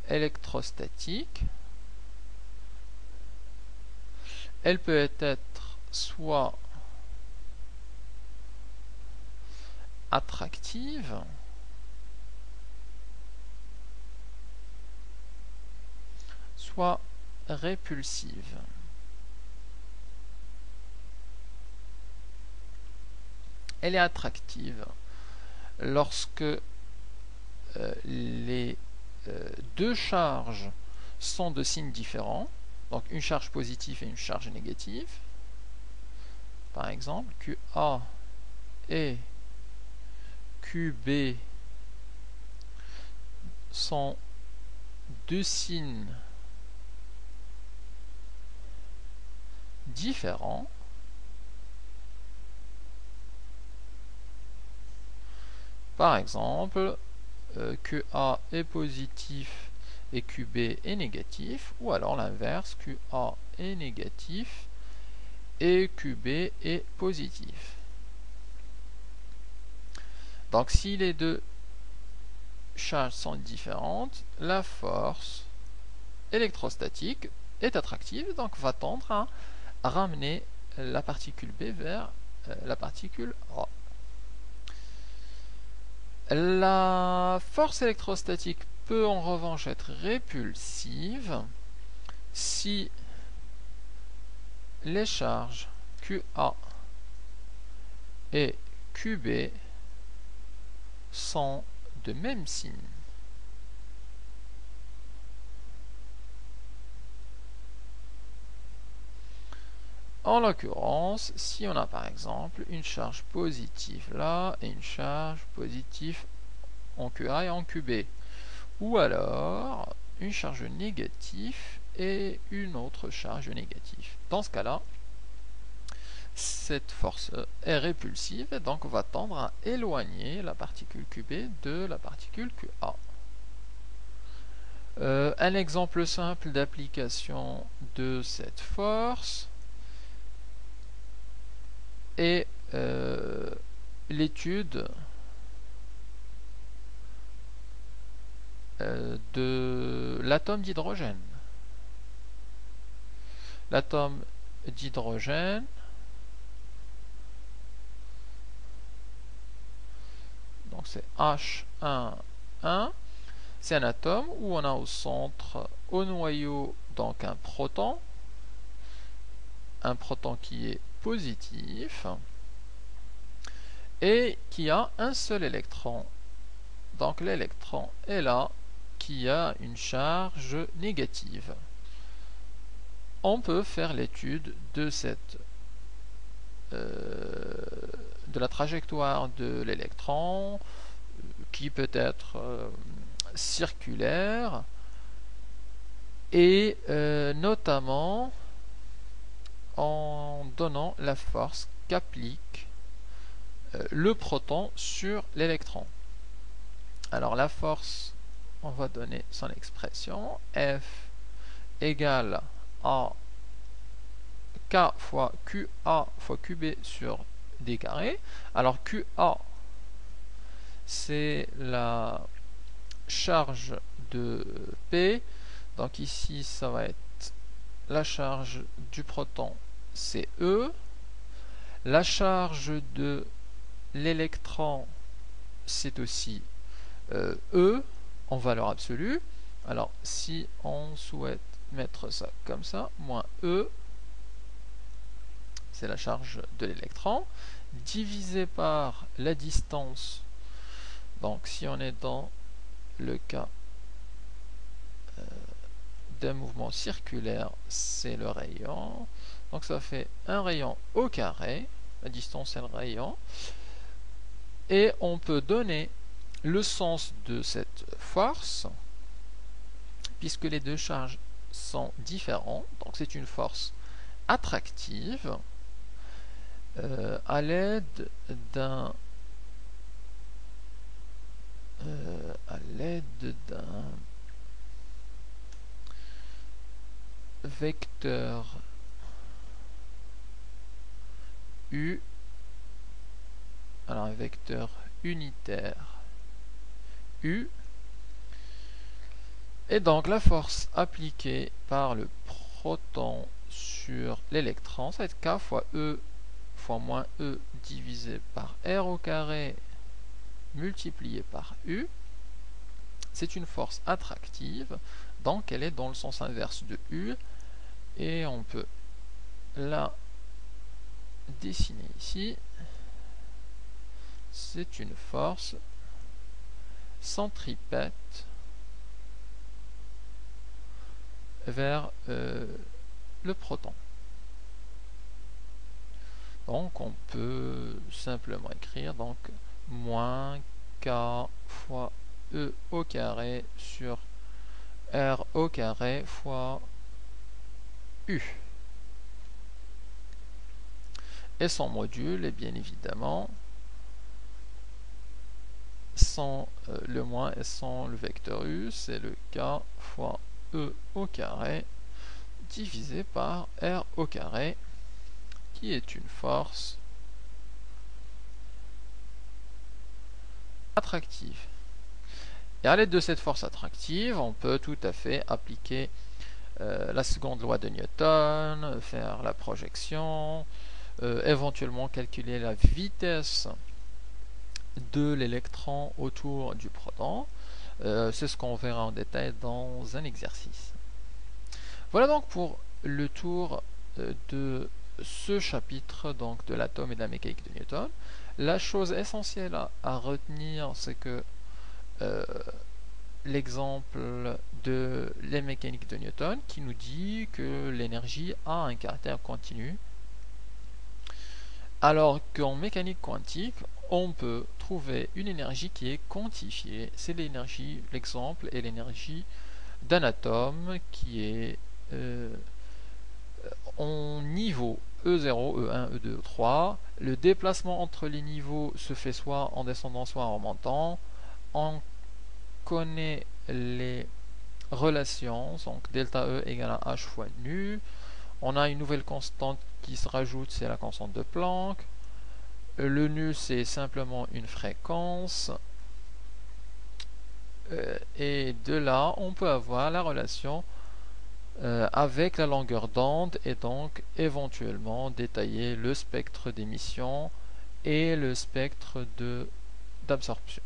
électrostatique. Elle peut être soit attractive, soit répulsive. Elle est attractive lorsque les deux charges sont de signes différents, donc une charge positive et une charge négative. Par exemple, QA et QB sont deux signes différents. Par exemple, QA est positif et QB est négatif, ou alors l'inverse, QA est négatif et QB est positif. Donc si les deux charges sont différentes, la force électrostatique est attractive, donc va tendre à ramener la particule B vers la particule A. La force électrostatique peut en revanche être répulsive si les charges QA et QB sont de même signe. En l'occurrence, si on a par exemple une charge positive là et une charge positive en QA et en QB, ou alors une charge négative et une autre charge négative. Dans ce cas-là, cette force est répulsive et donc va tendre à éloigner la particule QB de la particule QA. Un exemple simple d'application de cette force est l'étude de l'atome d'hydrogène. L'atome d'hydrogène donc c'est H1,1, c'est un atome où on a au centre, au noyau, donc un proton qui est positif et qui a un seul électron. Donc l'électron est là, qui a une charge négative. On peut faire l'étude de de la trajectoire de l'électron, qui peut être circulaire, et notamment en donnant la force qu'applique le proton sur l'électron. Alors la force, on va donner son expression, F égale à K fois QA fois QB sur D carré. Alors QA, c'est la charge de P, donc ici ça va être la charge du proton, c'est E. La charge de l'électron, c'est aussi E en valeur absolue. Alors si on souhaite mettre ça comme ça, moins E, c'est la charge de l'électron, divisé par la distance. Donc si on est dans le cas d'un mouvement circulaire, c'est le rayon. Donc ça fait un rayon au carré, la distance c'est le rayon. Et on peut donner le sens de cette force, puisque les deux charges sont différentes. Donc c'est une force attractive à l'aide d'un vecteur U, alors un vecteur unitaire U, Et donc la force appliquée par le proton sur l'électron, ça va être K fois E fois moins E divisé par R au carré multiplié par U. C'est une force attractive, donc elle est dans le sens inverse de U, et on peut la dessiner ici. C'est une force centripète vers le proton. Donc on peut simplement écrire donc moins K fois E au carré sur R au carré fois U. Et son module est bien évidemment sans le moins et sans le vecteur U, c'est le K fois E au carré divisé par R au carré, qui est une force attractive. Et à l'aide de cette force attractive, on peut tout à fait appliquer la seconde loi de Newton, faire la projection, éventuellement calculer la vitesse de l'électron autour du proton. C'est ce qu'on verra en détail dans un exercice. Voilà donc pour le tour de ce chapitre donc de l'atome et de la mécanique de Newton. La chose essentielle à retenir, c'est que l'exemple de la mécanique de Newton qui nous dit que l'énergie a un caractère continu, alors qu'en mécanique quantique, on peut trouver une énergie qui est quantifiée. C'est l'énergie, l'exemple est l'énergie d'un atome qui est en niveau E0, E1, E2, E3. Le déplacement entre les niveaux se fait soit en descendant, soit en remontant. On connaît les relations, donc delta E égale à H fois nu. On a une nouvelle constante qui se rajoute, c'est la constante de Planck. Le nu, c'est simplement une fréquence. Et de là, on peut avoir la relation avec la longueur d'onde et donc éventuellement détailler le spectre d'émission et le spectre d'absorption.